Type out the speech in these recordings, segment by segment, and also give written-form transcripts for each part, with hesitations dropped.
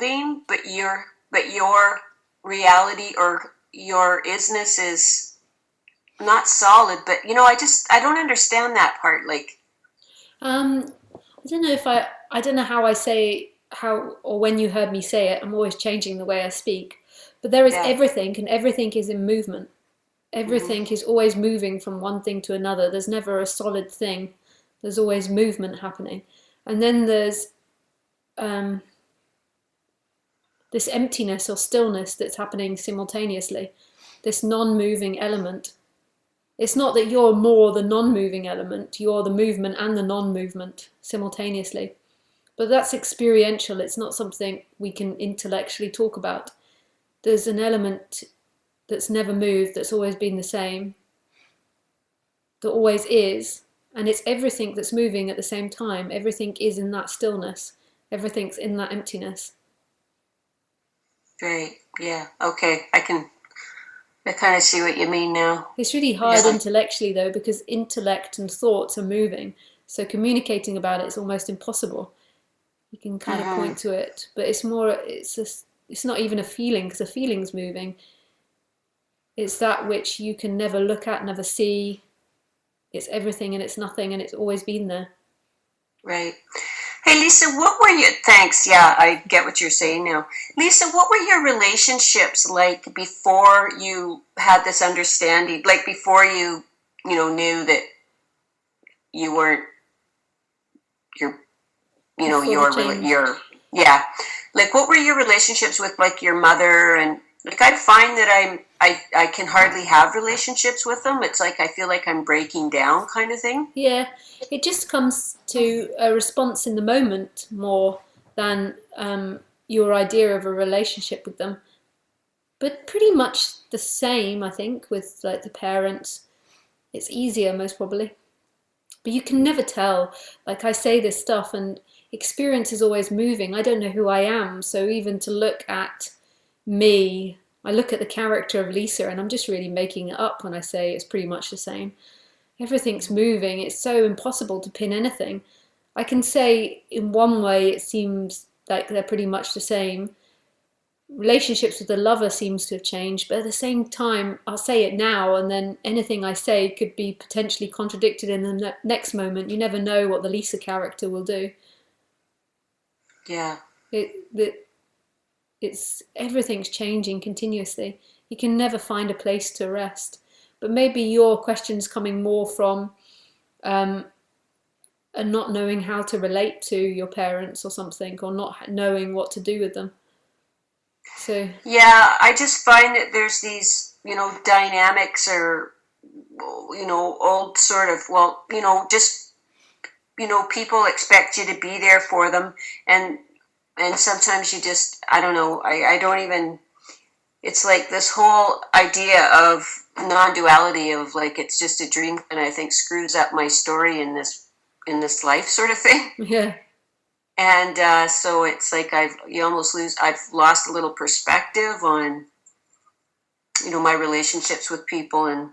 moving, but your reality or your isness is not solid. But I don't understand that part. Like, I don't know if I don't know how I say how or when you heard me say it. I'm always changing the way I speak. But there is yeah. everything, and everything is in movement. Hmm. Everything is always moving from one thing to another. There's never a solid thing. There's always movement happening. And then there's um, this emptiness or stillness that's happening simultaneously, this non moving element. It's not that you're more the non moving element, you're the movement and the non movement simultaneously. But that's experiential, it's not something we can intellectually talk about. There's an element that's never moved, that's always been the same, that always is, and it's everything that's moving at the same time. Everything is in that stillness, everything's in that emptiness. Great. Yeah. Okay. I kind of see what you mean now. It's really hard Yeah. intellectually though, because intellect and thoughts are moving, so communicating about it is almost impossible. You can kind of Hmm. point to it, but it's not even a feeling, because a feeling's moving. It's that which you can never look at, never see. It's everything and it's nothing, and it's always been there. Right. Hey, Lisa, what were you? Thanks. Yeah, I get what you're saying now. Lisa, what were your relationships like before you had this understanding? Like before knew that you weren't your, Before the change. yeah. Like, what were your relationships with like your mother and like? I find that I can hardly have relationships with them. It's like I feel like I'm breaking down, kind of thing. Yeah, it just comes to a response in the moment more than your idea of a relationship with them. But pretty much the same, I think, with like the parents. It's easier, most probably. But you can never tell. Like I say this stuff, and experience is always moving. I don't know who I am, so even to look at me, I look at the character of Lisa, and I'm just really making it up when I say it's pretty much the same. Everything's moving. It's so impossible to pin anything. I can say in one way it seems like they're pretty much the same. Relationships with the lover seems to have changed, but at the same time, I'll say it now, and then anything I say could be potentially contradicted in the next moment. You never know what the Lisa character will do. Yeah. It it's everything's changing continuously. You can never find a place to rest. But maybe your question's coming more from um, a not knowing how to relate to your parents or something, or not knowing what to do with them. So Yeah, I just find that there's these, dynamics or, old sort of, well, just, people expect you to be there for them. And, and sometimes you just, I don't know, I don't even, it's like this whole idea of non-duality of like, it's just a dream. And I think screws up my story in this life sort of thing. yeah, And so it's like I've lost a little perspective on my relationships with people and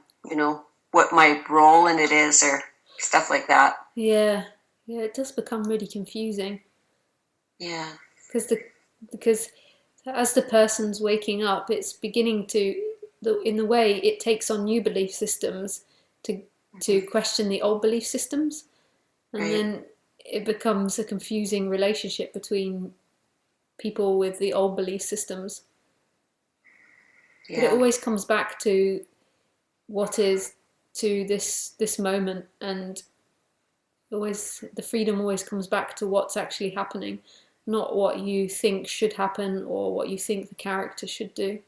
what my role in it is or stuff like that. yeah, yeah, it does become really confusing Yeah. because because as the person's waking up, it's beginning to in the way it takes on new belief systems to Hmm. question the old belief systems, and Right. then it becomes a confusing relationship between people with the old belief systems. But it Yeah. always comes back to what is to this moment, and always the freedom always comes back to what's actually happening, not what you think should happen or what you think the character should do.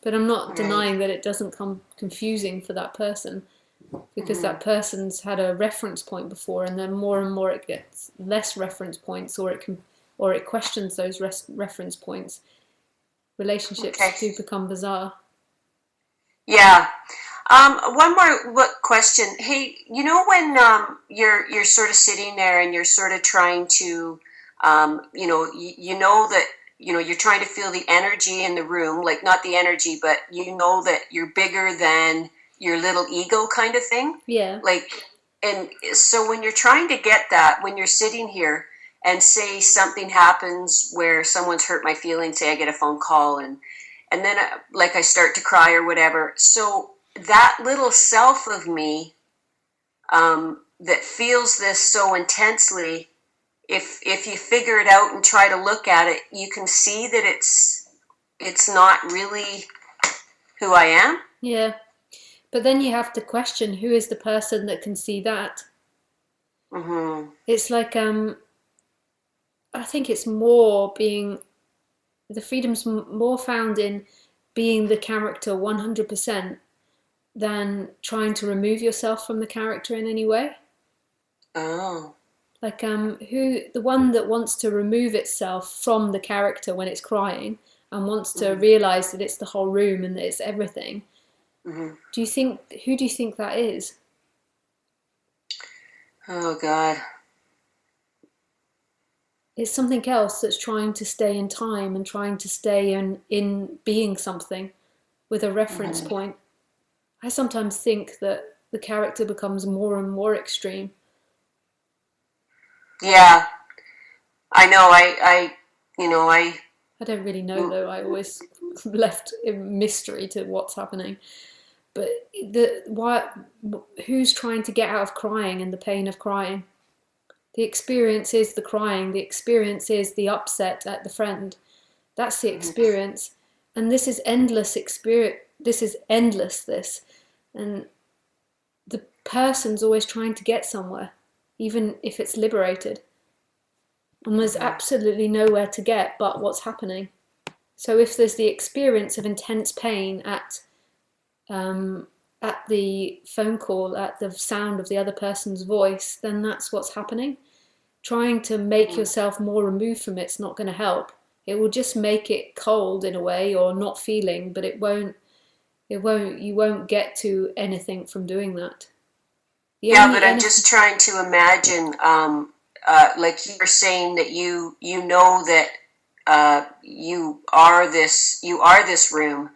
But I'm not Right. denying that it doesn't come confusing for that person, because Hmm. that person's had a reference point before, and then more and more it gets less reference points, or it questions those reference points. Relationships Okay. do become bizarre. Yeah. One more question. Hey, when you're sort of sitting there and you're sort of trying to, you know that you're trying to feel the energy in the room, like not the energy, but you know that you're bigger than your little ego, kind of thing. Yeah. Like, and so when you're trying to get that, when you're sitting here, and say something happens where someone's hurt my feelings, say I get a phone call, and then like I start to cry or whatever. So that little self of me that feels this so intensely, if you figure it out and try to look at it, you can see that it's not really who I am. Yeah. But then you have to question, who is the person that can see that? Mm-hmm. It's like, I think it's more being, the freedom's more found in being the character 100% than trying to remove yourself from the character in any way. Oh. Like, who, the one that wants to remove itself from the character when it's crying and wants to realize that it's the whole room and that it's everything. Mm-hmm. Who do you think that is? Oh God. It's something else that's trying to stay in time and trying to stay in being something with a reference point. I sometimes think that the character becomes more and more extreme. Yeah, I know. I don't really know though. I always left in mystery to what's happening. But who's trying to get out of crying and the pain of crying? The experience is the crying. The experience is the upset at the friend. That's the experience. And this is endless experience. This is endless, this. And the person's always trying to get somewhere, even if it's liberated. And there's absolutely nowhere to get but what's happening. So if there's the experience of intense pain at the phone call, at the sound of the other person's voice, then that's what's happening. Trying to make yourself more removed from it's not going to help. It will just make it cold in a way, or not feeling, but you won't get to anything from doing that. I'm just trying to imagine, like you were saying that you know that you are this room,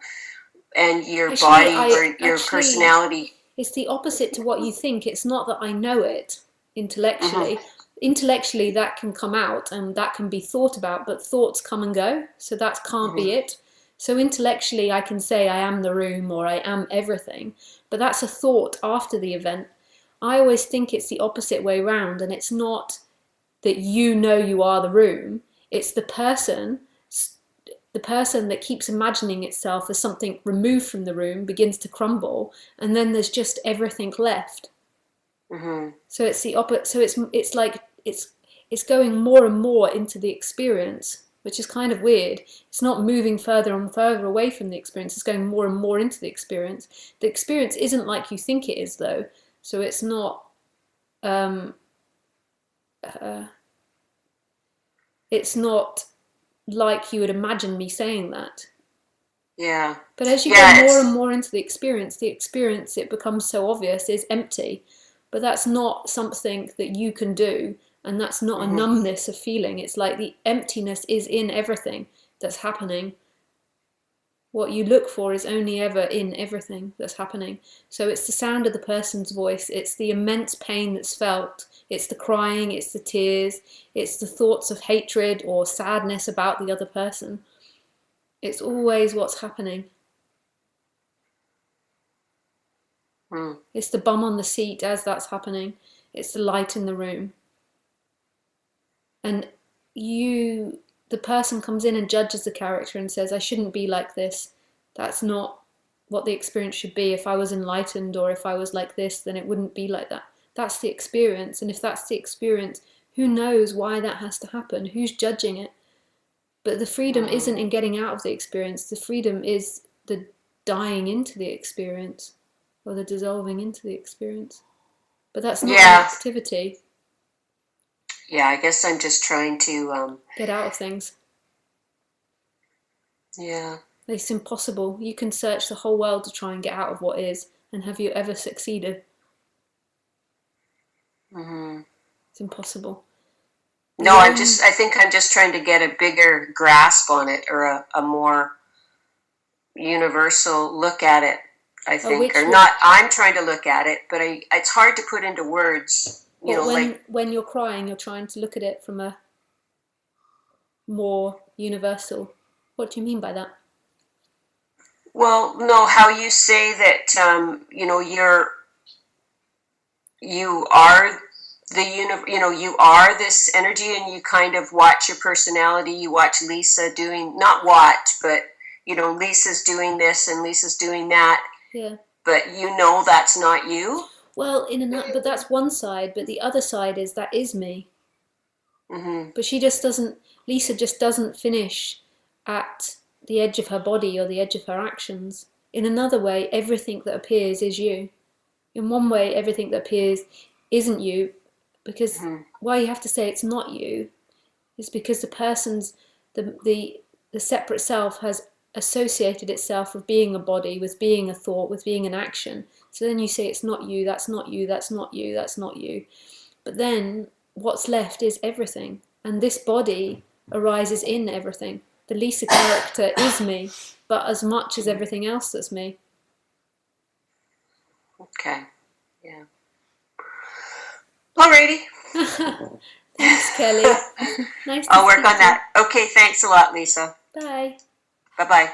and your body or your personality. It's the opposite to what you think. It's not that I know it intellectually. Intellectually, that can come out and that can be thought about, but thoughts come and go, so that can't be it. So intellectually, I can say I am the room or I am everything, but that's a thought after the event. I always think it's the opposite way round, and it's not that you know you are the room. It's the person that keeps imagining itself as something removed from the room begins to crumble, and then there's just everything left. So it's the opposite. So it's like it's going more and more into the experience, which is kind of weird. It's not moving further and further away from the experience. It's going more and more into the experience. The experience isn't like you think it is, though. So it's not. It's not like you would imagine me saying that. Yeah. But as you go more and more into the experience, it becomes so obvious, is empty. But that's not something that you can do, and that's not a numbness of feeling. It's like the emptiness is in everything that's happening. What you look for is only ever in everything that's happening. So it's the sound of the person's voice, it's the immense pain that's felt, it's the crying, it's the tears, it's the thoughts of hatred or sadness about the other person. It's always what's happening. It's the bum on the seat as that's happening. It's the light in the room. And the person comes in and judges the character and says, I shouldn't be like this. That's not what the experience should be. If I was enlightened or if I was like this, then it wouldn't be like that. That's the experience. And if that's the experience, who knows why that has to happen? Who's judging it? But the freedom isn't in getting out of the experience. The freedom is the dying into the experience, or the dissolving into the experience. But that's not an activity. Yeah, I guess I'm just trying to get out of things. Yeah. It's impossible. You can search the whole world to try and get out of what is, and have you ever succeeded? It's impossible. No, I think I'm just trying to get a bigger grasp on it, or a more universal look at it, I think. Or not, I'm trying to look at it, but it's hard to put into words. When you're crying, you're trying to look at it from a more universal. What do you mean by that? Well, no, how you say that, you are you are this energy, and you kind of watch your personality. You watch Lisa doing, not watch, but, Lisa's doing this and Lisa's doing that. Yeah. But that's not you. Well, but that's one side, but the other side is that is me. Mm-hmm. But she just doesn't, Lisa just doesn't finish at the edge of her body or the edge of her actions. In another way, everything that appears is you. In one way, everything that appears isn't you, because why you have to say it's not you is because the separate self has associated itself with being a body, with being a thought, with being an action. So then you say it's not you, that's not you, that's not you, that's not you. But then what's left is everything. And this body arises in everything. The Lisa character is me, but as much as everything else that's me. Okay. Yeah. Alrighty. Thanks, Kelly. Nice to I'll work speak on to that. Okay, thanks a lot, Lisa. you. Bye. Bye-bye.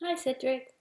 Hi, Cedric.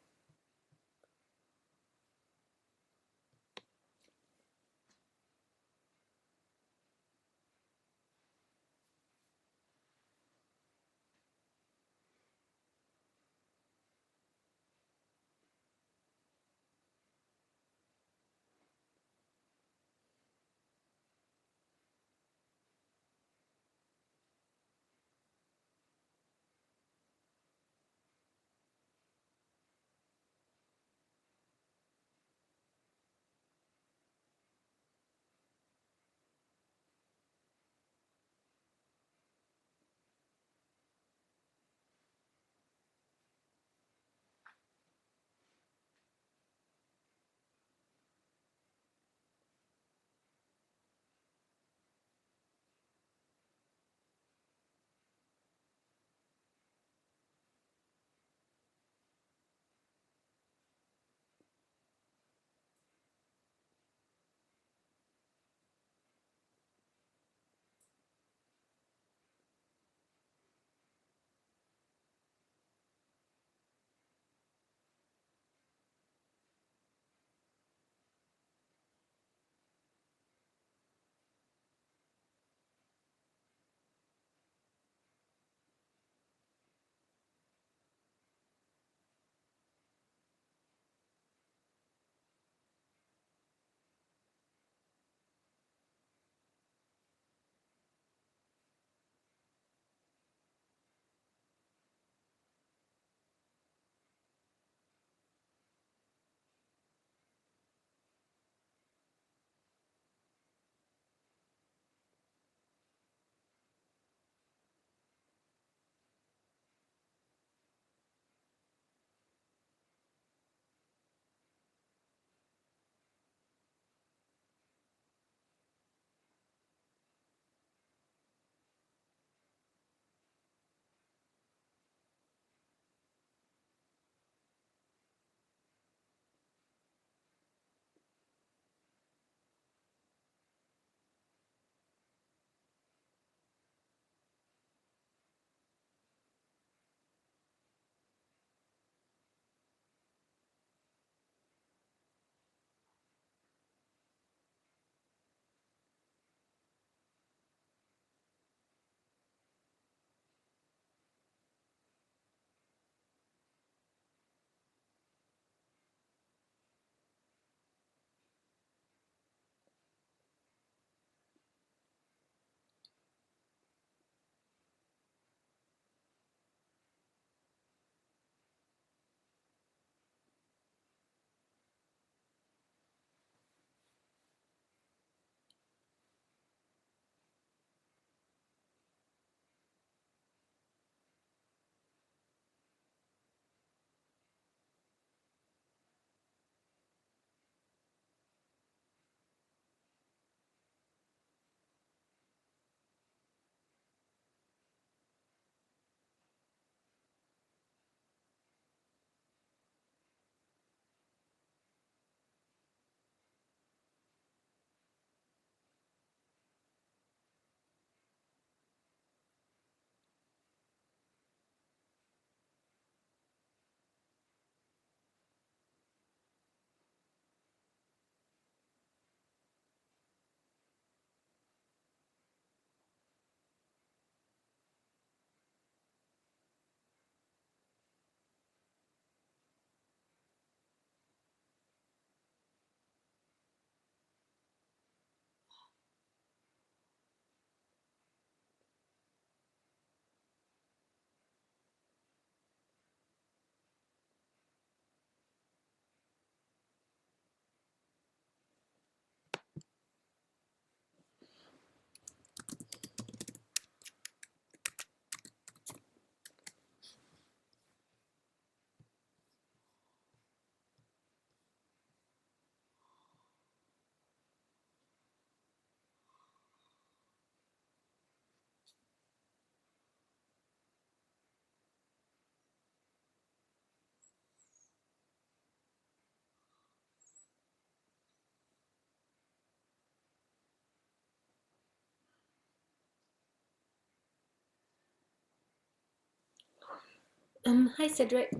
Hi, Cedric.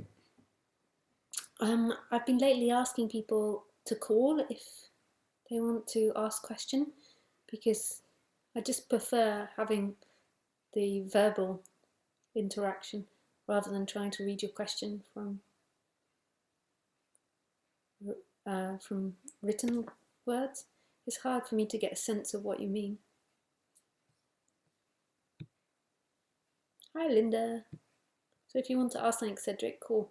I've been lately asking people to call if they want to ask question, because I just prefer having the verbal interaction rather than trying to read your question from written words. It's hard for me to get a sense of what you mean. Hi, Linda. So if you want to ask something, Cedric, call.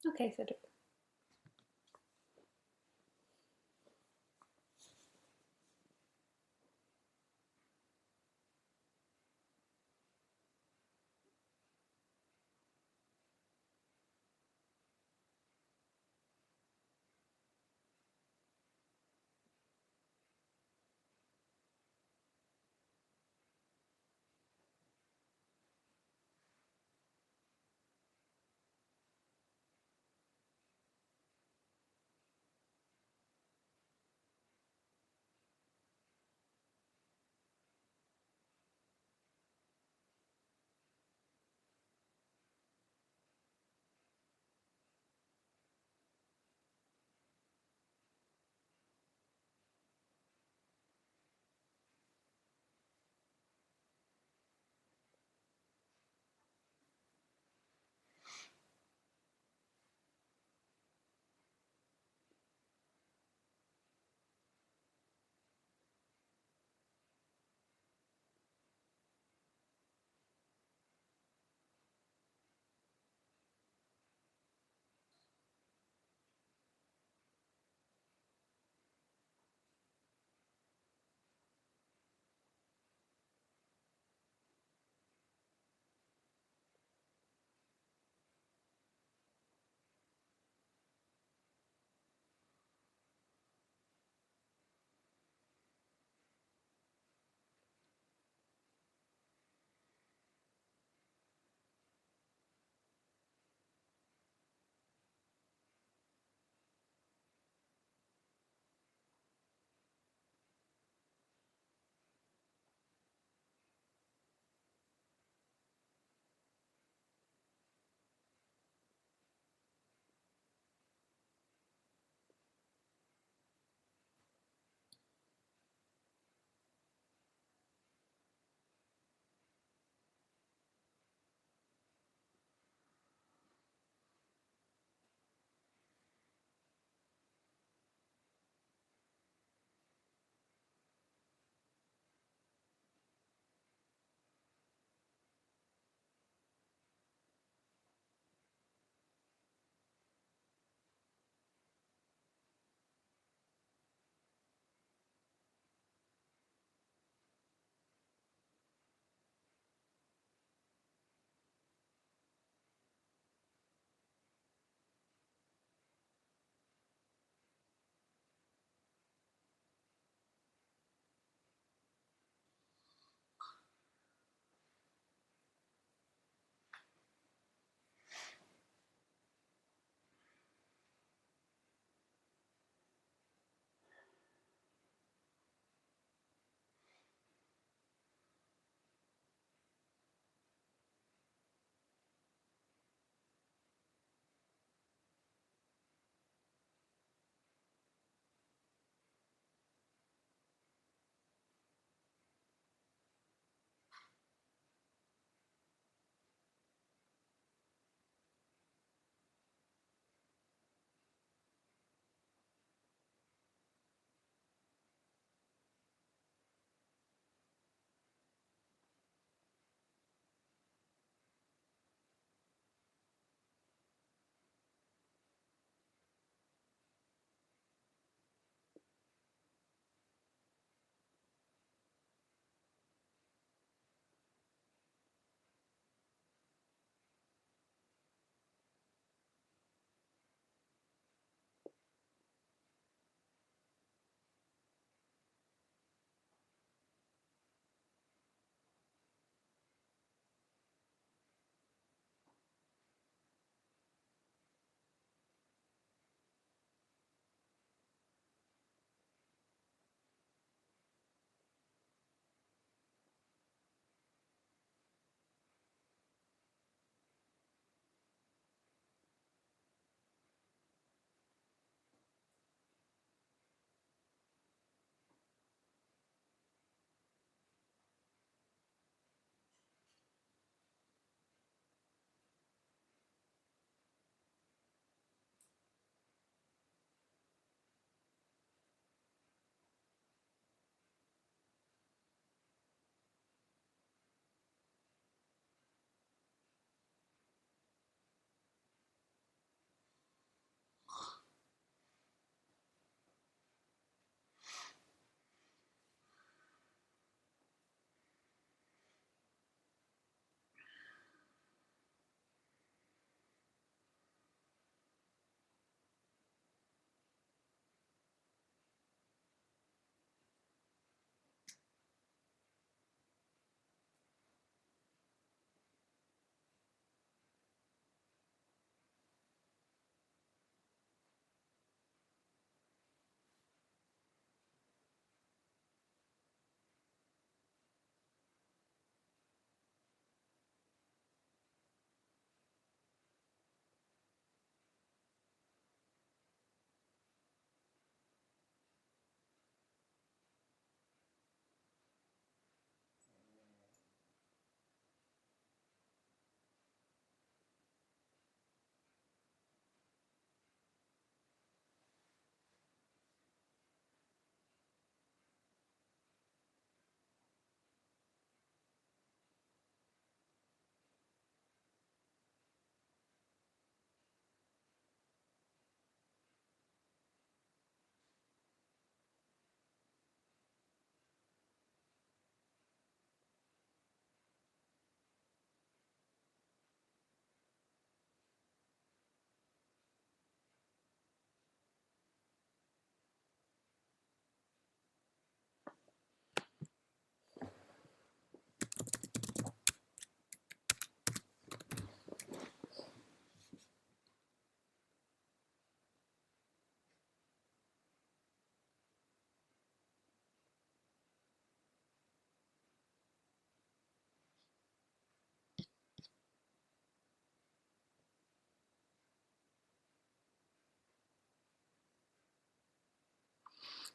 Okay, Cedric.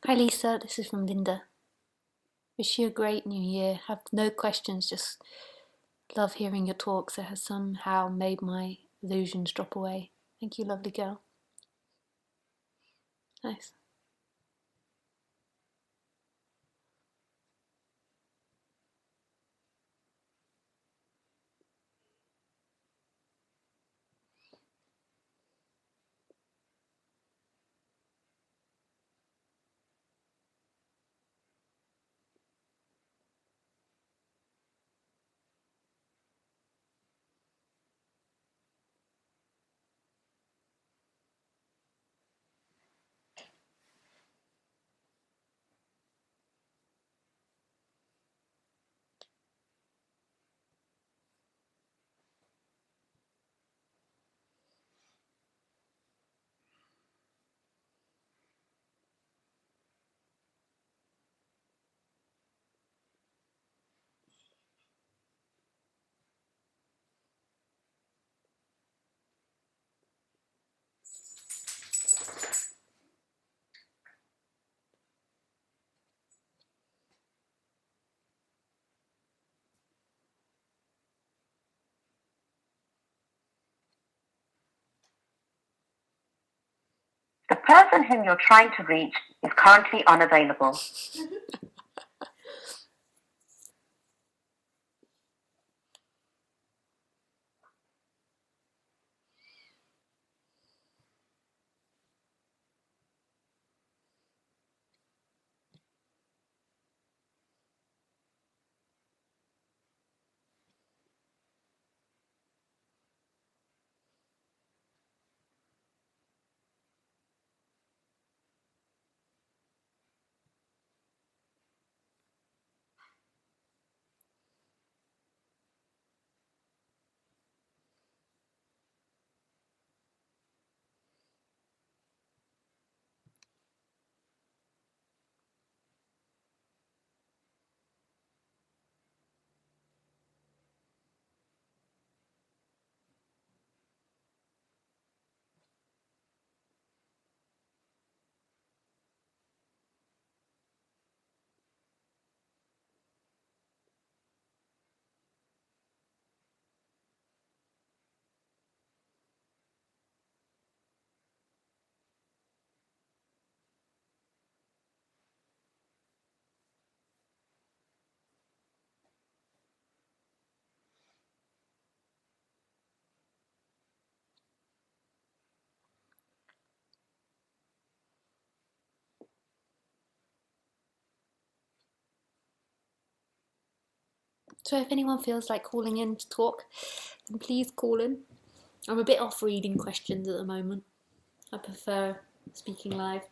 Hi Lisa, this is from Linda. Wish you a great new year. Have no questions, just love hearing your talks. It has somehow made my illusions drop away. Thank you, lovely girl. Nice. The person whom you're trying to reach is currently unavailable. So if anyone feels like calling in to talk, then please call in. I'm a bit off reading questions at the moment. I prefer speaking live.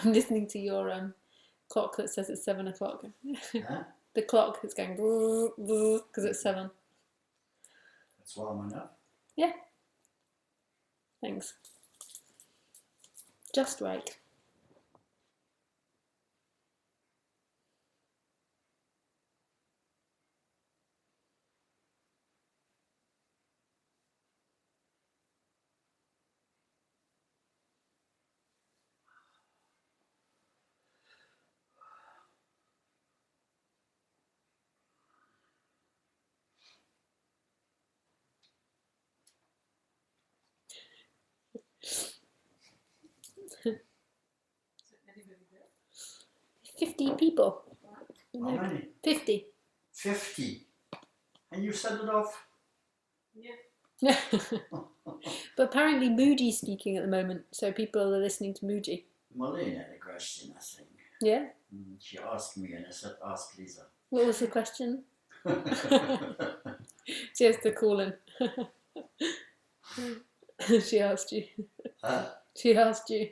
I'm listening to your clock that says it's 7 o'clock. Huh? The clock is going because it's 7. That's warm enough. Yeah. Thanks. Just right. Is anybody there? 50 people. How many? 50. 50. And you set it off? Yeah. But apparently Moody's speaking at the moment, so people are listening to Moody. Marlene had a question, I think. Yeah? She asked me and I said, ask Lisa. What was the question? She has to call in. She asked you. Huh? She asked you.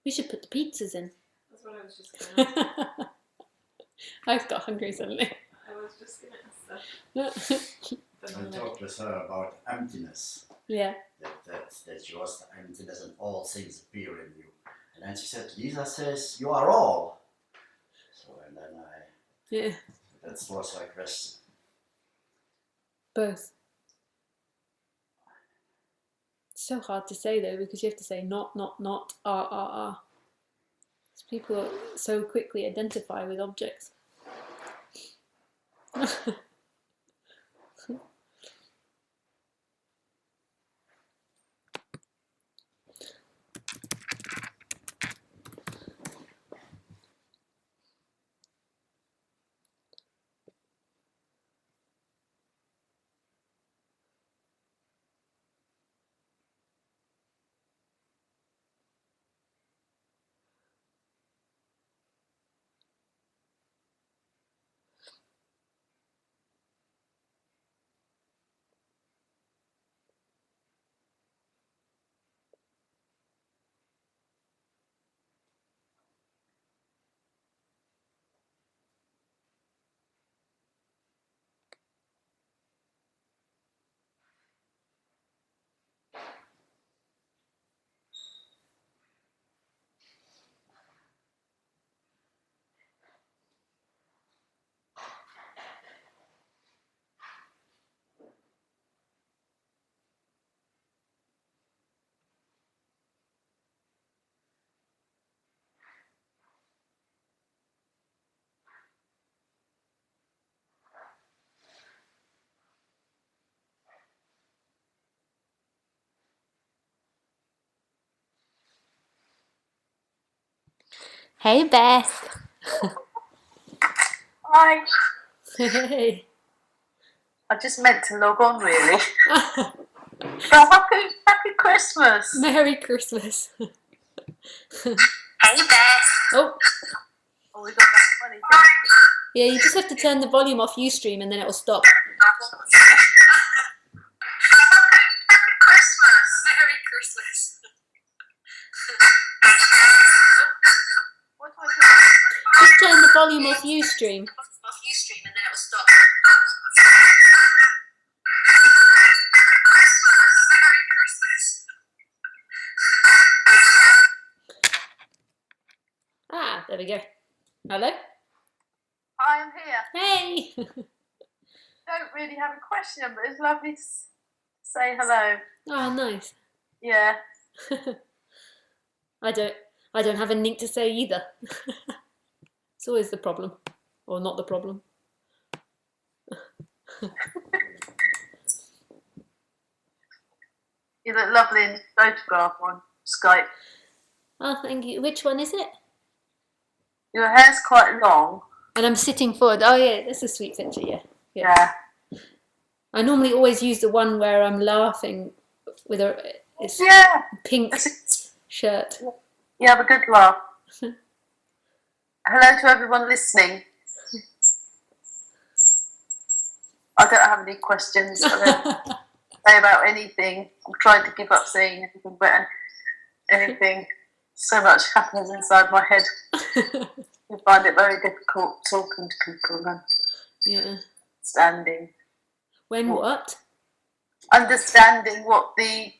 We should put the pizzas in. That's what I was just going to ask. I've got hungry suddenly. I was just going to ask that. I talked with her about emptiness. Yeah. That that you are emptiness and all things appear in you. And then she said, Lisa says, you are all. So, and then Yeah, that was my question. both. It's so hard to say though, because you have to say not, are. People so quickly identify with objects. Hey Beth. Hi. Hey. I just meant to log on really. But happy Christmas. Merry Christmas. Hey Beth. Oh, Oh, we got that funny thing. yeah, you just have to turn the volume off Ustream and then it will stop. Merry Christmas. What do I do? Just turn the volume off Ustream. Off Ustream and then it will stop. Ah, there we go. Hello? Hi, I'm here. Hey! Don't really have a question, but it's lovely to say hello. Oh, nice. Yeah. I don't have anything to say either. It's always the problem. Or not the problem. You look lovely in the photograph on Skype. Oh, thank you. Which one is it? Your hair's quite long. And I'm sitting forward. Oh yeah, that's a sweet picture, yeah. Yeah. I normally always use the one where I'm laughing with a Yeah. pink shirt. You have a good laugh. Hello to everyone listening. I don't have any questions. I don't say about anything. I'm trying to give up saying anything, but anything. So much happens inside my head. I find it very difficult talking to people and Yeah. understanding. When what? Understanding what the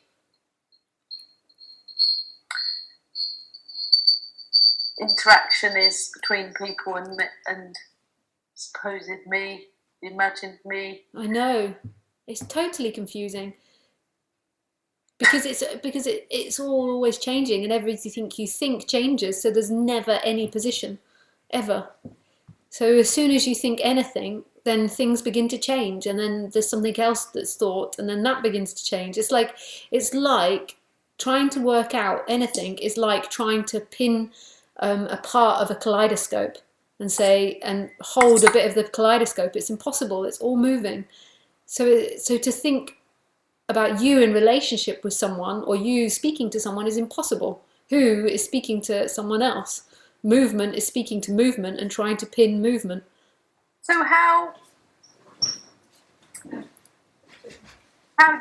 interaction is between people and supposed me, the imagined me. I know. It's totally confusing. Because it's all always changing and everything you think changes, so there's never any position. Ever. So as soon as you think anything, then things begin to change, and then there's something else that's thought, and then that begins to change. It's like trying to work out anything is like trying to pin a part of a kaleidoscope and hold a bit of the kaleidoscope. It's impossible. It's all moving. So to think about you in relationship with someone or you speaking to someone is impossible. Who is speaking to someone else? Movement is speaking to movement and trying to pin movement. So how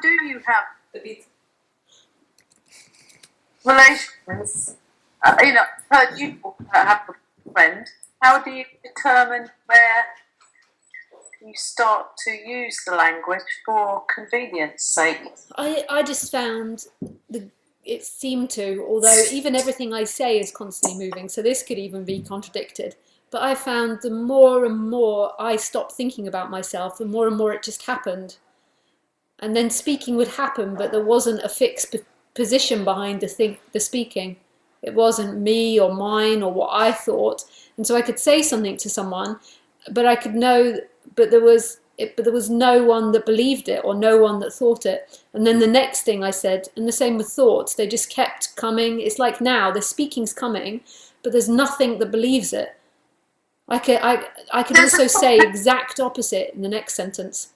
do you have relations? Heard you have a friend. How do you determine where you start to use the language for convenience sake? I just found it seemed to, although even everything I say is constantly moving, so this could even be contradicted. But I found the more and more I stopped thinking about myself, the more and more it just happened. And then speaking would happen, but there wasn't a fixed position behind the speaking. It wasn't me or mine or what I thought. And so I could say something to someone, but I could know, but there was no one that believed it or no one that thought it. And then the next thing I said, and the same with thoughts, they just kept coming. It's like now the speaking's coming, but there's nothing that believes it. I could also say exact opposite in the next sentence.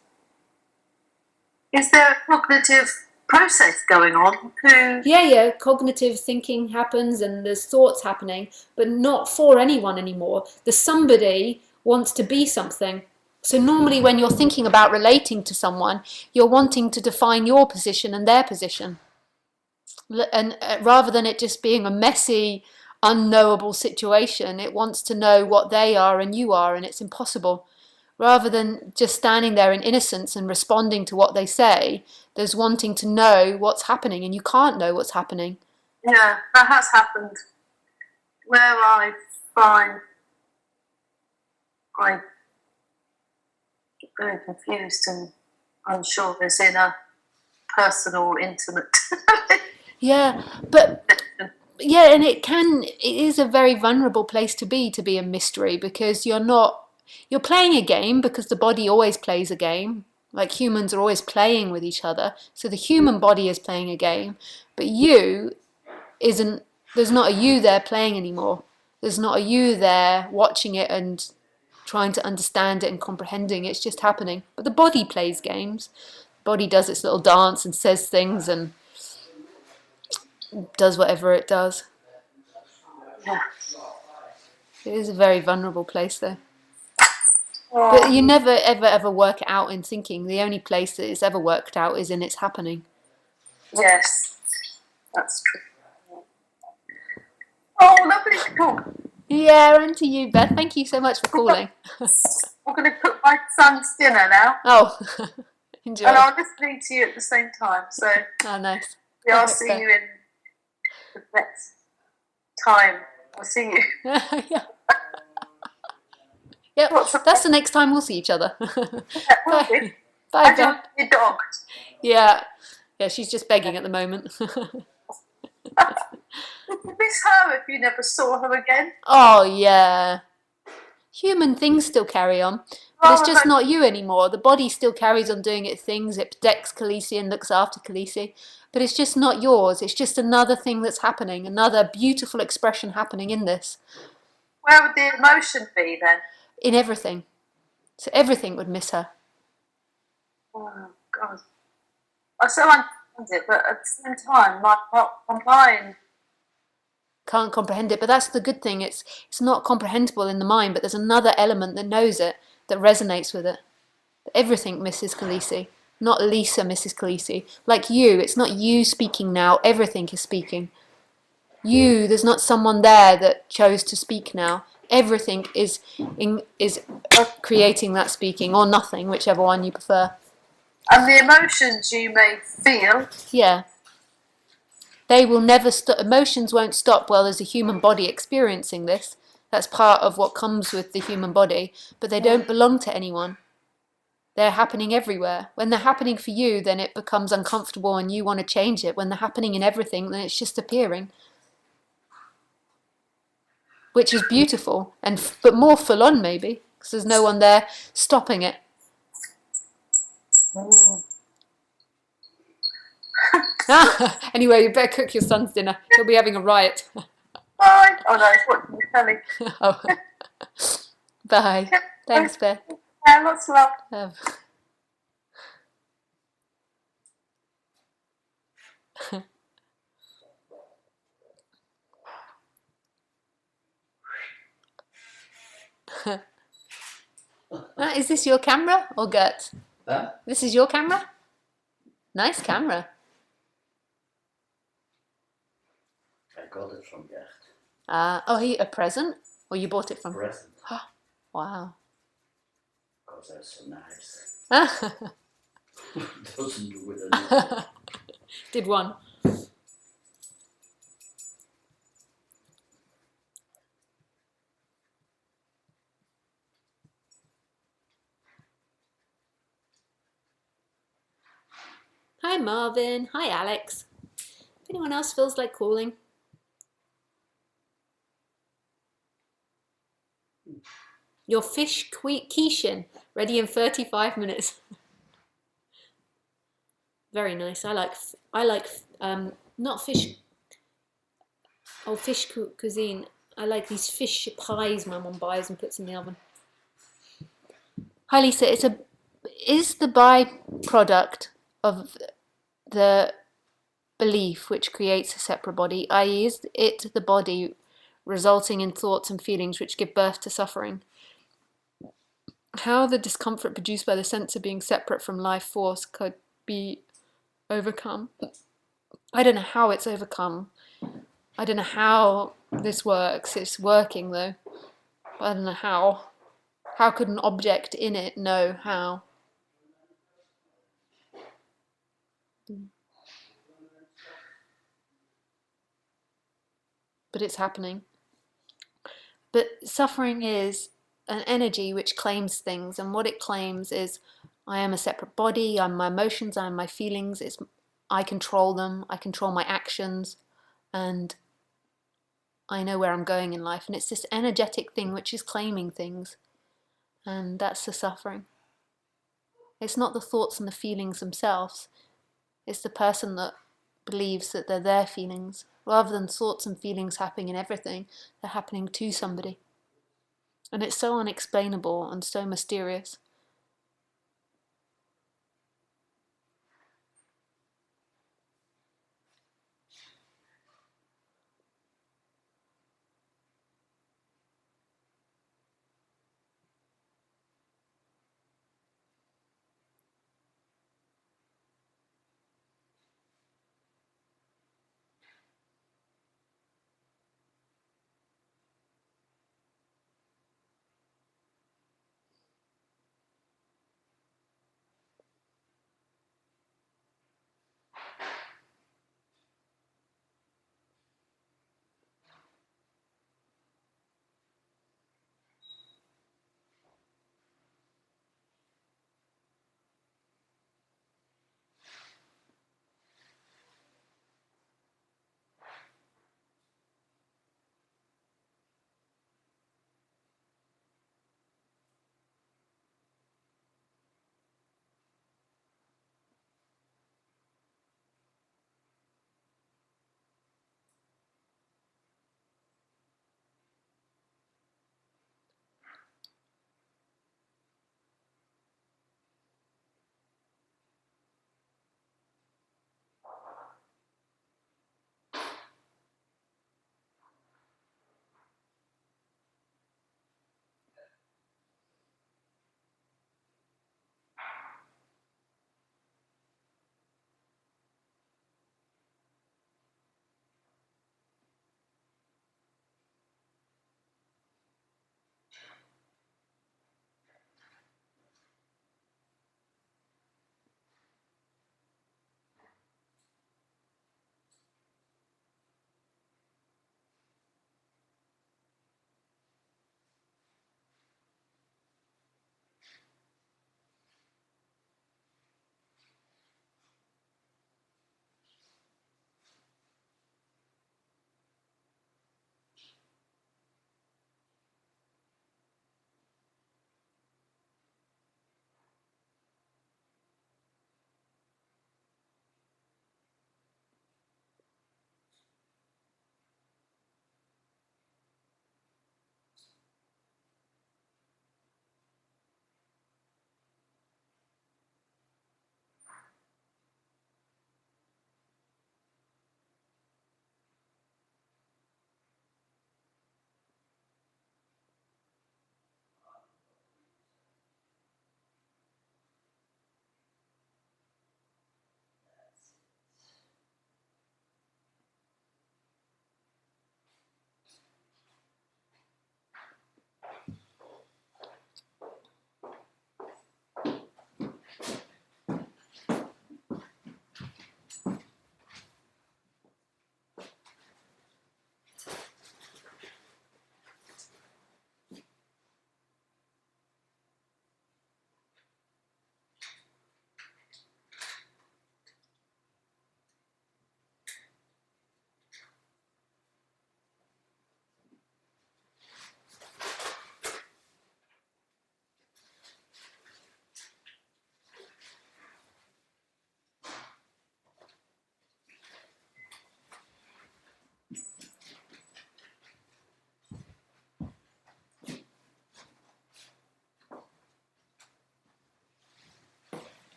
Is there a cognitive process going on to... Yeah, cognitive thinking happens and there's thoughts happening, but not for anyone anymore. The somebody wants to be something. So normally when you're thinking about relating to someone, you're wanting to define your position and their position. And rather than it just being a messy, unknowable situation, it wants to know what they are and you are, and it's impossible. Rather than just standing there in innocence and responding to what they say, there's wanting to know what's happening, and you can't know what's happening. Yeah, that has happened. Where I find I get very confused and unsure is in a personal, intimate Yeah, but yeah, and it is a very vulnerable place to be a mystery, because you're playing a game, because the body always plays a game. Like humans are always playing with each other. So the human body is playing a game, but there's not a you there playing anymore. There's not a you there watching it and trying to understand it and comprehending. It's just happening. But the body plays games. The body does its little dance and says things and does whatever it does. Yeah. It is a very vulnerable place though. Oh, But you never ever work it out in thinking. The only place that it's ever worked out is in its happening. yes, that's true. Oh, lovely to talk. Yeah, and to you, Beth. Thank you so much for calling. I'm going to cook my son's dinner now, Oh, enjoy. and I'm listening to you at the same time. So Oh, nice. yeah, I'll Perfect, see Beth. you in the next time. I'll see you. Yeah. Yep, that's the next time we'll see each other. Will do. Bye. Bye, And Beth. your dog. Yeah, she's just begging at the moment. Would you miss her if you never saw her again? Oh, yeah. Human things still carry on, but it's just not you anymore. The body still carries on doing its things. It protects Khaleesi and looks after Khaleesi, but it's just not yours. It's just another thing that's happening, another beautiful expression happening in this, Where would the emotion be then? in everything. So everything would miss her. Oh, God. I so understand it, but at the same time, my mind. Can't comprehend it, but that's the good thing. It's not comprehensible in the mind, but there's another element that knows it, that resonates with it. Everything misses Khaleesi, not Lisa misses Khaleesi. Like you, it's not you speaking now, everything is speaking. There's not someone there that chose to speak now. Everything is creating that speaking, or nothing, whichever one you prefer. And the emotions you may feel. Yeah. They will never stop. Emotions won't stop while there's a human body experiencing this. That's part of what comes with the human body, but they don't belong to anyone. They're happening everywhere. When they're happening for you, then it becomes uncomfortable and you want to change it. When they're happening in everything, then it's just appearing. Which is beautiful, but more full on maybe, because there's no one there stopping it. Anyway, you better cook your son's dinner. He'll be having a riot. Bye. Oh no, it's watching the telly. Oh. Bye. Thanks, Beth. Yeah, lots of love. Is this your camera or Gert? Huh? This is your camera? Nice camera. I got it from Gert. A present? Or you bought it from? Present. Wow. Got because they're so nice. Doesn't do with anything. Did one. Hi Marvin. Hi Alex. If anyone else feels like calling. Your fish quiche ready in 35 minutes. Very nice. I like not fish. Oh, fish cuisine. I like these fish pies my mum buys and puts in the oven. Hi Lisa. Is the byproduct of the belief which creates a separate body, i.e. is it the body resulting in thoughts and feelings which give birth to suffering? How the discomfort produced by the sense of being separate from life force could be overcome? I don't know how it's overcome. I don't know how this works. It's working though. I don't know how. How could an object in it know how? But it's happening. But suffering is an energy which claims things, and what it claims is I am a separate body, I'm my emotions, I'm my feelings, I control them, I control my actions, and I know where I'm going in life. And it's this energetic thing which is claiming things, and that's the suffering. It's not the thoughts and the feelings themselves, it's the person that believes that they're their feelings. Rather than thoughts and feelings happening in everything, they're happening to somebody. And it's so unexplainable and so mysterious.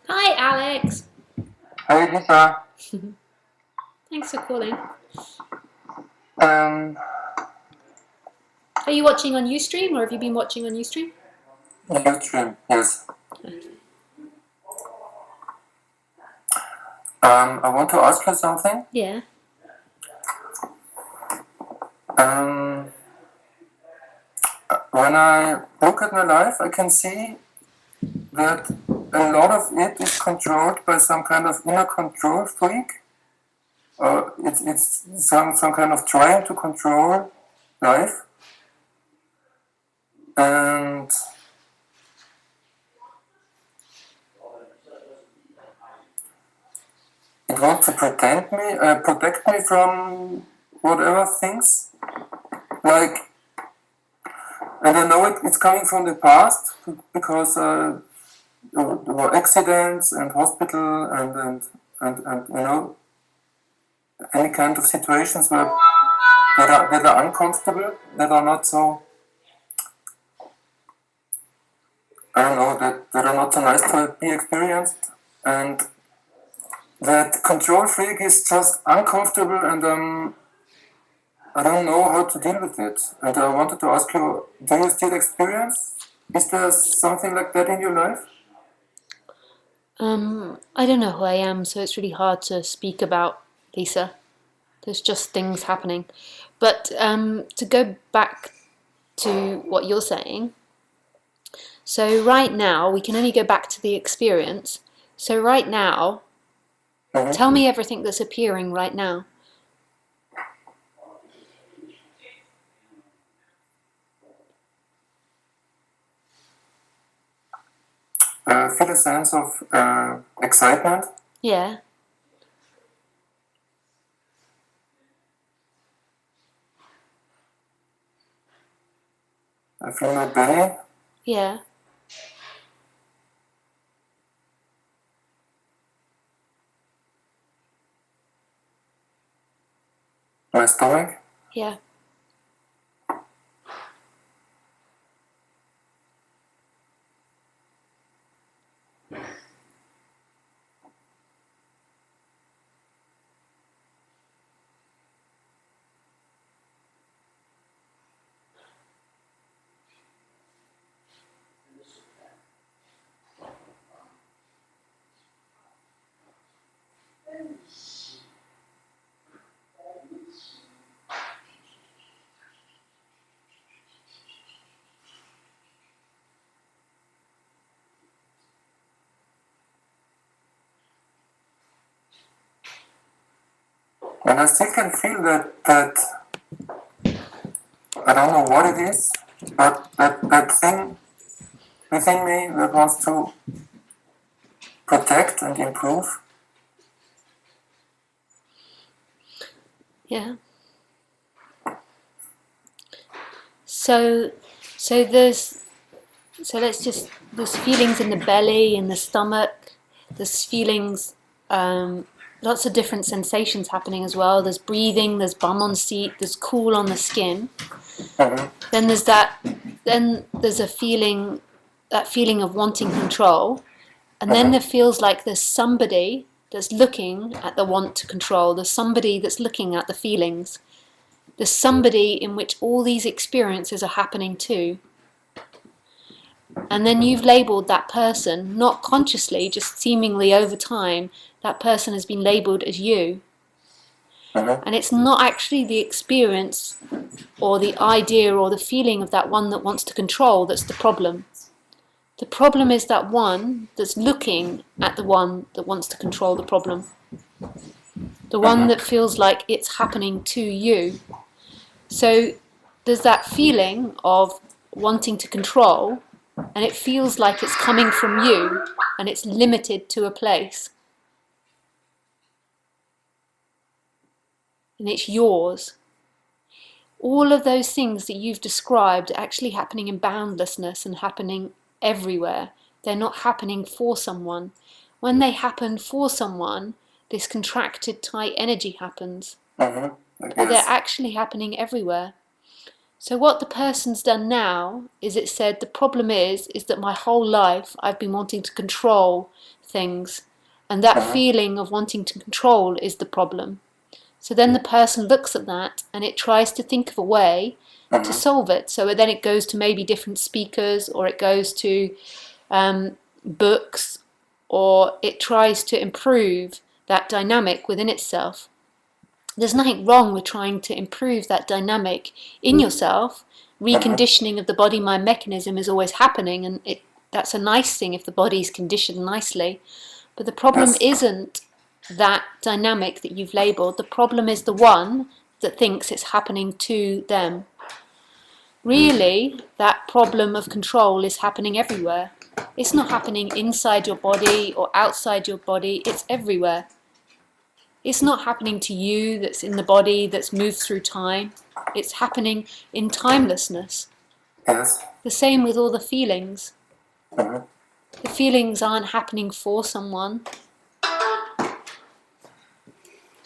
Hi, Alex. Hey, Lisa. Thanks for calling. Um, Are you watching on Ustream, or have you been watching on Ustream? Nordstrom, yes. I want to ask you something. Yeah. Um, when I look at my life, I can see that a lot of it is controlled by some kind of inner control freak. It's some kind of trying to control life. And it wants to protect me from whatever things. Like, and I know it's coming from the past because there were accidents and hospital and you know, any kind of situations where that are uncomfortable, that are not so, I don't know, that are not so nice to be experienced, and that control freak is just uncomfortable, and I don't know how to deal with it. And I wanted to ask you, do you still experience? Is there something like that in your life? I don't know who I am, so it's really hard to speak about, Lisa. There's just things happening. But to go back to what you're saying, so right now, we can only go back to the experience. So right now, tell me everything that's appearing right now. Feel a sense of excitement. Yeah. I feel my belly, Yeah. my stomach. Yeah. And I still can feel that I don't know what it is, but that thing within me that wants to protect and improve. Yeah. So there's there's feelings in the belly, in the stomach. There's feelings, lots of different sensations happening as well. There's breathing. There's bum on seat. There's cool on the skin. Then there's a feeling, that feeling of wanting control, and then there feels like there's somebody that's looking at the want to control. There's somebody that's looking at the feelings. There's somebody in which all these experiences are happening to. And then you've labelled that person, not consciously, just seemingly over time, that person has been labelled as you. And it's not actually the experience or the idea or the feeling of that one that wants to control that's the problem. The problem is that one that's looking at the one that wants to control the problem. The one that feels like it's happening to you. So there's that feeling of wanting to control, and it feels like it's coming from you, and it's limited to a place. And it's yours. All of those things that you've described are actually happening in boundlessness and happening everywhere. They're not happening for someone. When they happen for someone, this contracted tight energy happens. But they're actually happening everywhere. So what the person's done now is it said the problem is that my whole life I've been wanting to control things, and that feeling of wanting to control is the problem. So then the person looks at that and it tries to think of a way to solve it. So then it goes to maybe different speakers, or it goes to books, or it tries to improve that dynamic within itself. There's nothing wrong with trying to improve that dynamic in yourself. Reconditioning of the body-mind mechanism is always happening, and that's a nice thing if the body's conditioned nicely. But the problem isn't that dynamic that you've labelled. The problem is the one that thinks it's happening to them. Really, that problem of control is happening everywhere. It's not happening inside your body or outside your body, it's everywhere. It's not happening to you that's in the body, that's moved through time. It's happening in timelessness. Yes. The same with all the feelings. The feelings aren't happening for someone,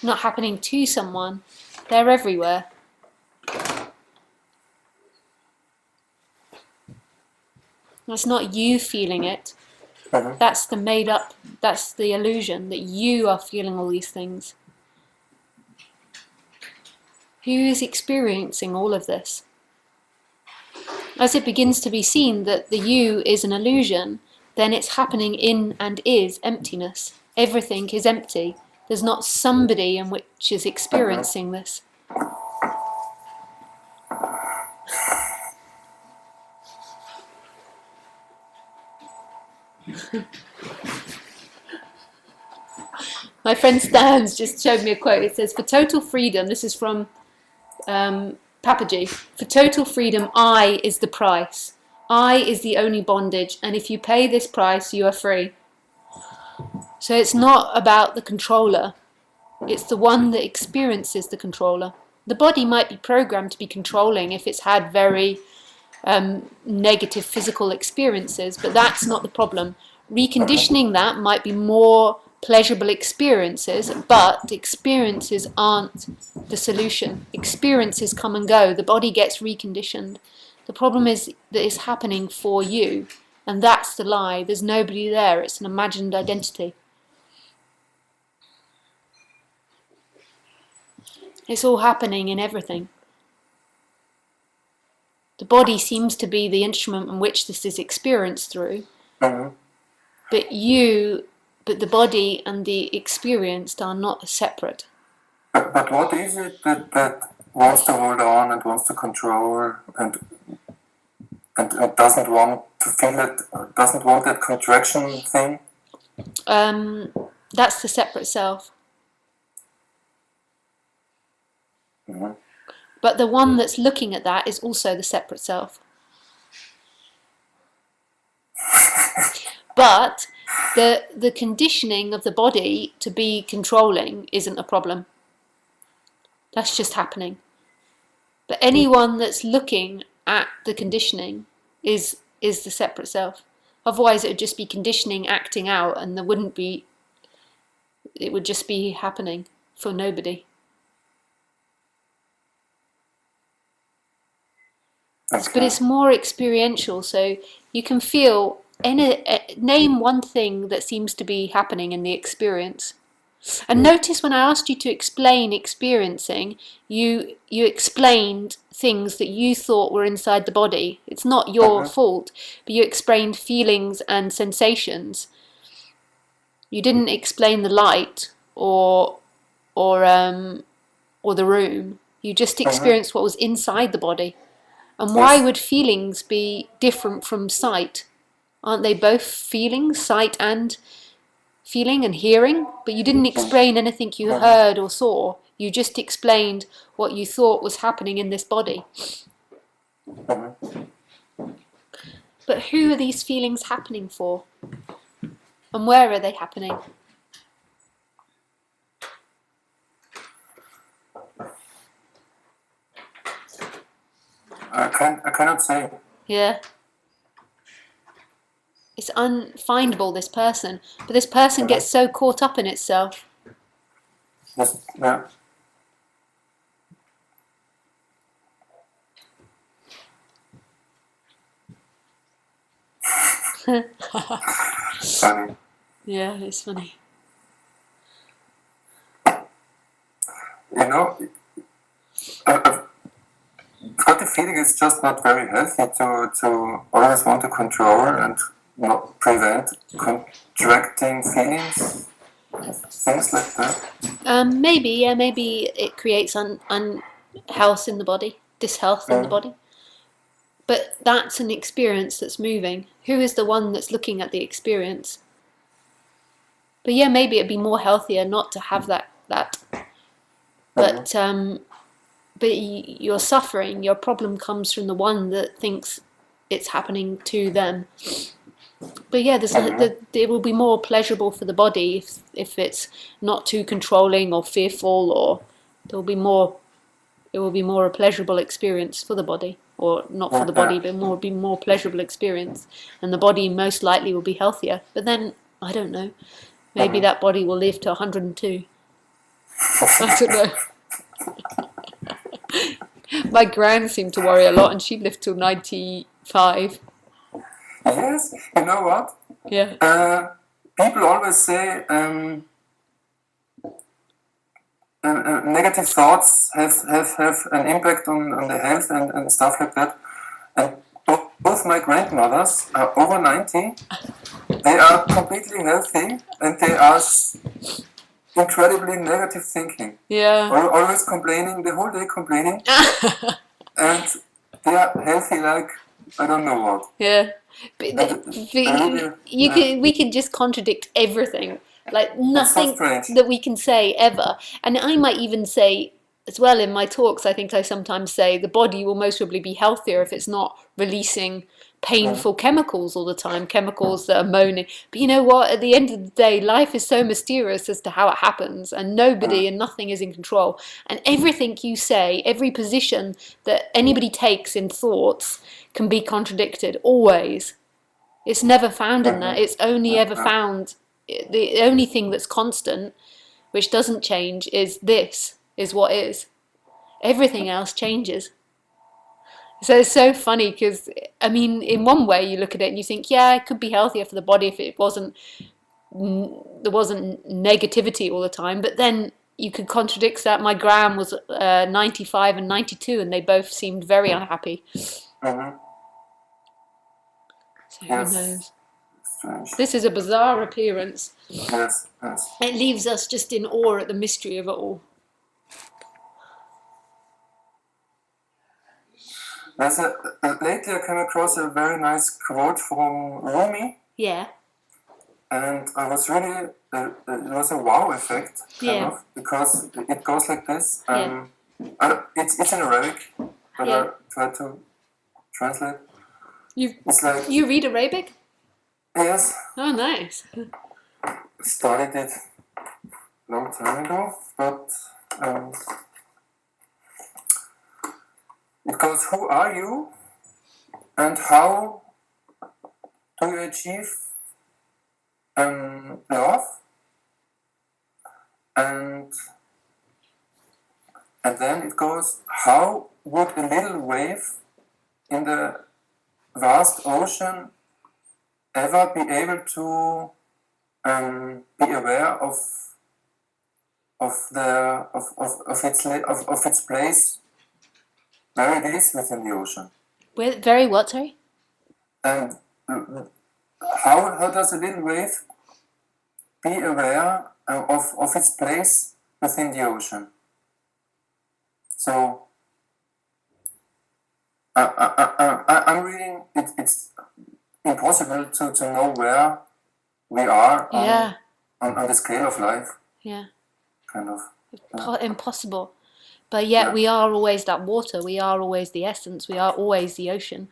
not happening to someone. They're everywhere. It's not you feeling it. That's the made up, that's the illusion that you are feeling all these things. Who is experiencing all of this? As it begins to be seen that the you is an illusion, then it's happening in and is emptiness. Everything is empty. There's not somebody in which is experiencing this. My friend Stan's just showed me a quote. It says, for total freedom, this is from Papaji, for total freedom, I is the price. I is the only bondage, and if you pay this price, you are free. So it's not about the controller. It's the one that experiences the controller. The body might be programmed to be controlling if it's had very negative physical experiences, but that's not the problem. Reconditioning that might be more pleasurable experiences, but experiences aren't the solution. Experiences come and go. The body gets reconditioned. The problem is that it's happening for you, and that's the lie. There's nobody there. It's an imagined identity. It's all happening in everything. The body seems to be the instrument in which this is experienced through, but the body and the experienced are not separate. But what is it that wants to hold on and wants to control and doesn't want to feel it, doesn't want that contraction thing? That's the separate self. But the one that's looking at that is also the separate self. But the conditioning of the body to be controlling isn't a problem. That's just happening. But anyone that's looking at the conditioning is the separate self. Otherwise it would just be conditioning acting out, and it would just be happening for nobody. Okay. But it's more experiential, so you can feel name one thing that seems to be happening in the experience. And notice when I asked you to explain experiencing, you explained things that you thought were inside the body. It's not your fault, but you explained feelings and sensations. You didn't explain the light or the room. You just experienced what was inside the body. And why would feelings be different from sight? Aren't they both feelings, sight and feeling and hearing? But you didn't explain anything you heard or saw. You just explained what you thought was happening in this body. But who are these feelings happening for? And where are they happening? I cannot say. Yeah. It's unfindable, this person. But this person gets so caught up in itself. Yes, yeah. Funny. Yeah, it's funny. You know, I've got the feeling it's just not very healthy to always want to control and not prevent contracting feelings, things like that. Maybe it creates unhealth in the body, dishealth in the body. But that's an experience that's moving. Who is the one that's looking at the experience? But yeah, maybe it'd be more healthier not to have that. But your suffering, your problem comes from the one that thinks it's happening to them. But yeah, it will be more pleasurable for the body if it's not too controlling or fearful, or it will be more a pleasurable experience for the body, or not for the body, but be more pleasurable experience, and the body most likely will be healthier. But then I don't know. Maybe that body will live to 102. I don't know. My gran seemed to worry a lot, and she lived till 95. Yes, you know what? Yeah. People always say negative thoughts have an impact on the health and stuff like that. And both my grandmothers are over 90. They are completely healthy and they are incredibly negative thinking. Yeah. Always complaining, the whole day complaining. And they are healthy like I don't know what. Yeah. But we can just contradict everything. Like nothing that we can say ever. And I might even say as well in my talks, I think I sometimes say the body will most probably be healthier if it's not releasing painful chemicals all the time, chemicals that are moaning. But you know what? At the end of the day, life is so mysterious as to how it happens, and nobody and nothing is in control. And everything you say, every position that anybody takes in thoughts can be contradicted, always. It's never found in that. It's only ever found, the only thing that's constant, which doesn't change, is what is. Everything else changes. So it's so funny because, I mean, in one way you look at it and you think, yeah, it could be healthier for the body if there wasn't negativity all the time. But then you could contradict that. My gran was 95 and 92 and they both seemed very unhappy. So who knows? Strange. This is a bizarre appearance. Yes. It leaves us just in awe at the mystery of it all. Lately I came across a very nice quote from Rumi. Yeah. And I was really, it was a wow effect, kind of, because it goes like this. It's in Arabic, but I try to translate. You read Arabic? Yes. Oh, nice. Started it a long time ago, but it goes, who are you and how do you achieve love? And then it goes, how would a little wave in the vast ocean ever be able to be aware of its place where it is within the ocean? Very what, sorry? And how does a little wave be aware of its place within the ocean? So I'm reading. It's impossible to know where we are on the scale of life. Yeah. Kind of. Impossible. But yet we are always that water. We are always the essence. We are always the ocean.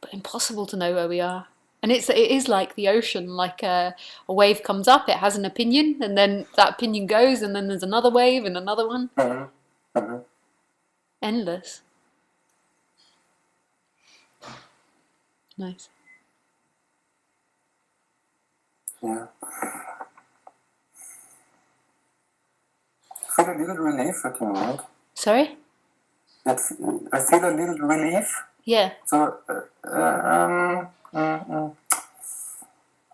But impossible to know where we are. And it is like the ocean. Like a wave comes up, it has an opinion, and then that opinion goes, and then there's another wave and another one. Endless. Nice. Yeah. I feel a little relief at the moment. Sorry? I feel a little relief. Yeah. So,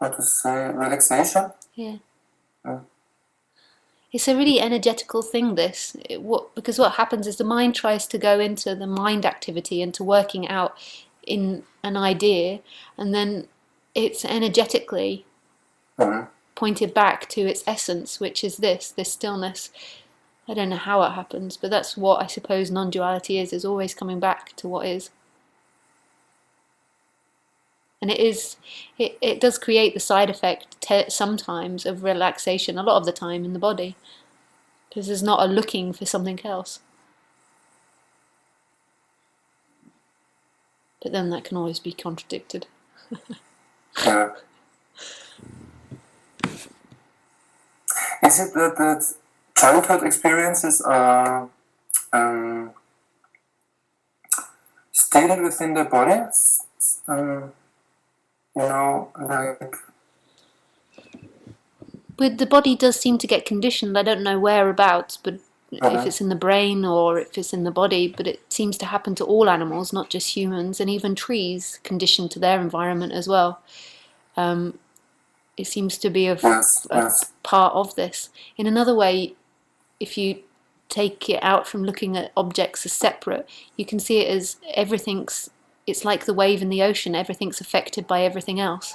how to say, relaxation. Yeah. Yeah. It's a really energetical thing, this. Because what happens is the mind tries to go into the mind activity, into working out in an idea, and then it's energetically pointed back to its essence, which is this stillness. I don't know how it happens, but that's what I suppose non-duality is always coming back to what is. And it does create the side effect sometimes of relaxation, a lot of the time in the body, because there's not a looking for something else. But then that can always be contradicted. Yeah. Is it that childhood experiences are stated within the body? Like. But the body does seem to get conditioned. I don't know whereabouts, but if it's in the brain or if it's in the body, but it seems to happen to all animals, not just humans, and even trees conditioned to their environment as well. It seems to be a part of this. In another way, if you take it out from looking at objects as separate, you can see it as it's like the wave in the ocean, everything's affected by everything else.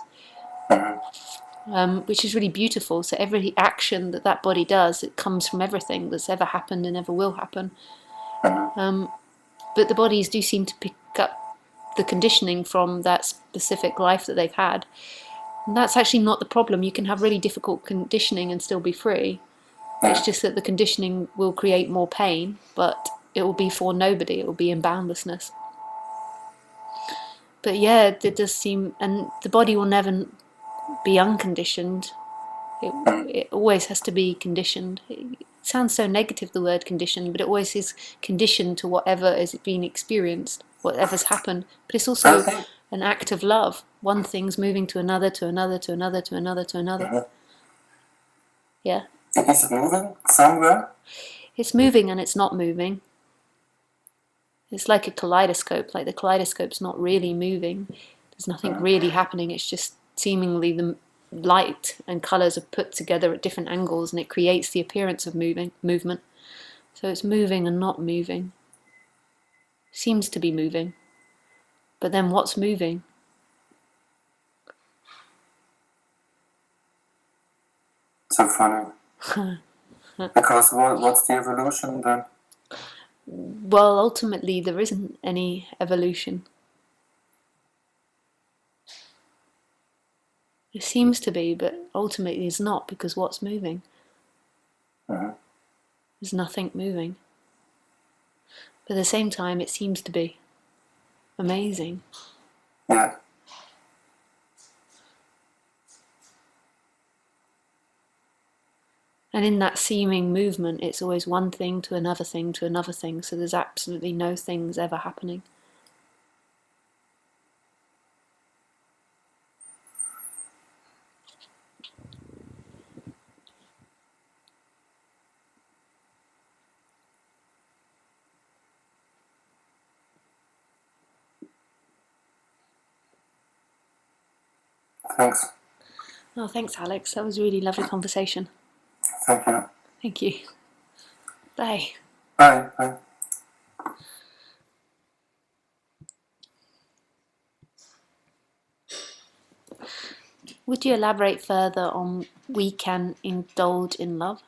Which is really beautiful. So every action that body does, it comes from everything that's ever happened and ever will happen. But the bodies do seem to pick up the conditioning from that specific life that they've had. And that's actually not the problem. You can have really difficult conditioning and still be free. It's just that the conditioning will create more pain, but it will be for nobody. It will be in boundlessness. But yeah, it does seem, and the body will never be unconditioned. It always has to be conditioned. It sounds so negative, the word conditioned, but it always is conditioned to whatever is being experienced, whatever's happened. But it's also an act of love. One thing's moving to another, to another, to another, to another, to another. Yeah. Is it moving somewhere? It's moving and it's not moving. It's like a kaleidoscope. Like the kaleidoscope's not really moving. There's nothing really happening. It's just seemingly the light and colours are put together at different angles, and it creates the appearance of movement. So it's moving and not moving. Seems to be moving. But then what's moving? So funny. Because what's the evolution then? Well, ultimately there isn't any evolution. It seems to be, but ultimately it's not, because what's moving? There's nothing moving. But at the same time, it seems to be amazing. Yeah. And in that seeming movement, it's always one thing to another thing to another thing, so there's absolutely no things ever happening. Thanks. Oh, thanks, Alex. That was a really lovely conversation. Thank you. Thank you. Bye. Bye. Bye. Would you elaborate further on we can indulge in love?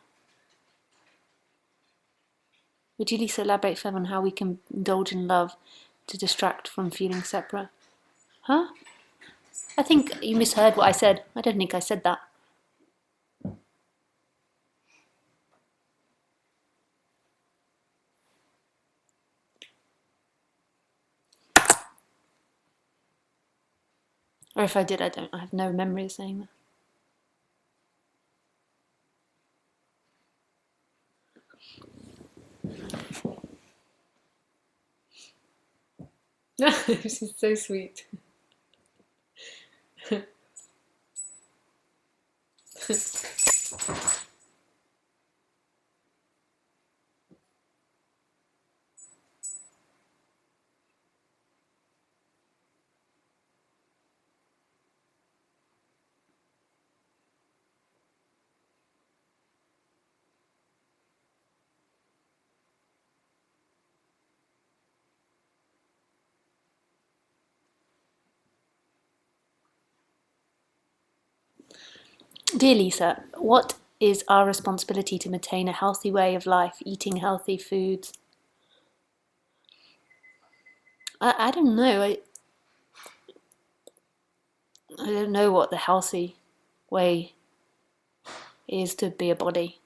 Would you, Lisa, elaborate further on how we can indulge in love to distract from feeling separate? Huh? I think you misheard what I said. I don't think I said that. Or if I did, I have no memory of saying that. This is so sweet. Dear Lisa, what is our responsibility to maintain a healthy way of life, eating healthy foods? I don't know. I don't know what the healthy way is to be a body.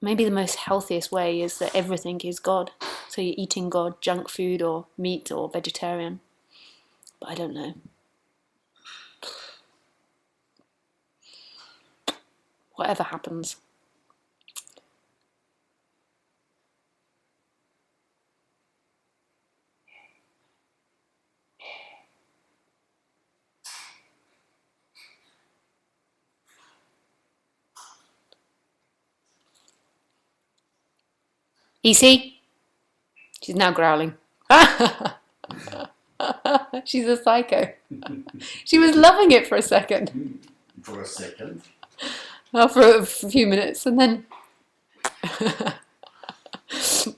Maybe the most healthiest way is that everything is God. So you're eating God, junk food or meat or vegetarian. But I don't know. Whatever happens. EC? She's now growling. She's a psycho. She was loving it for a second. For a second. Oh, for a few minutes, and then... She's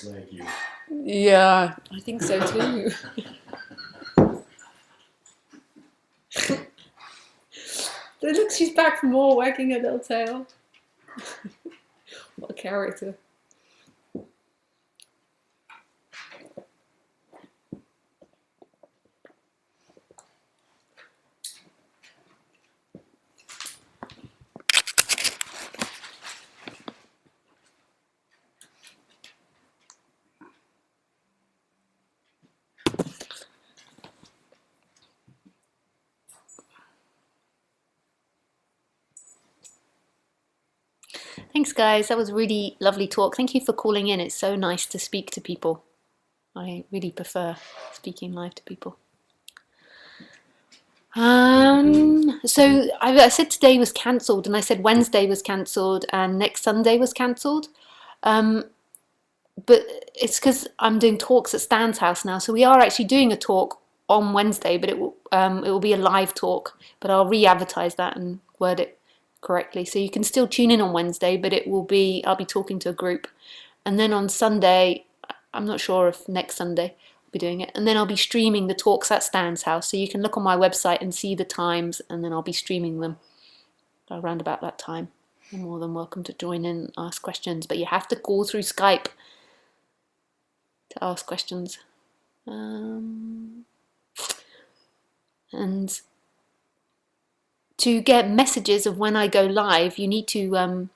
like you. Yeah, I think so too. Look, she's back for more, wagging her little tail. What a character. Thanks, guys. That was a really lovely talk. Thank you for calling in. It's so nice to speak to people. I really prefer speaking live to people. So I said today was cancelled, and I said Wednesday was cancelled, and next Sunday was cancelled. But it's because I'm doing talks at Stan's house now. So we are actually doing a talk on Wednesday, but it will be a live talk. But I'll re-advertise that and word it correctly. So you can still tune in on Wednesday, but I'll be talking to a group. And then on Sunday, I'm not sure if next Sunday I'll be doing it. And then I'll be streaming the talks at Stan's house. So you can look on my website and see the times, and then I'll be streaming them around about that time. You're more than welcome to join in and ask questions, but you have to call through Skype to ask questions. And to get messages of when I go live, you need to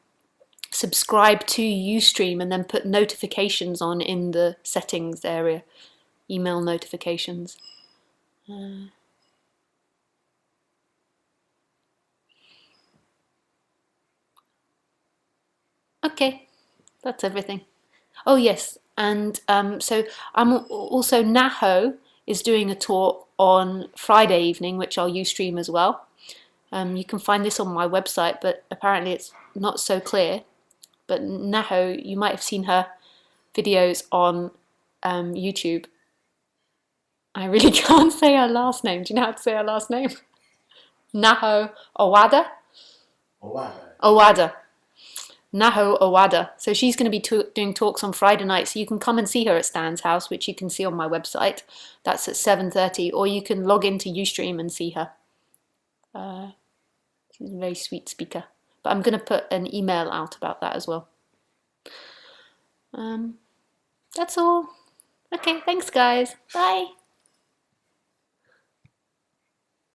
subscribe to Ustream and then put notifications on in the settings area, email notifications. Okay, that's everything. Oh yes, and so I'm also Naho is doing a talk on Friday evening, which I'll Ustream as well. You can find this on my website, but apparently it's not so clear. But Naho, you might have seen her videos on YouTube. I really can't say her last name. Do you know how to say her last name? Naho Owada? Owada. Naho Owada. So she's going to be doing talks on Friday night. So you can come and see her at Stan's house, which you can see on my website. That's at 7:30. Or you can log into Ustream and see her. She's a very sweet speaker. But I'm going to put an email out about that as well. That's all. Okay, thanks guys. Bye.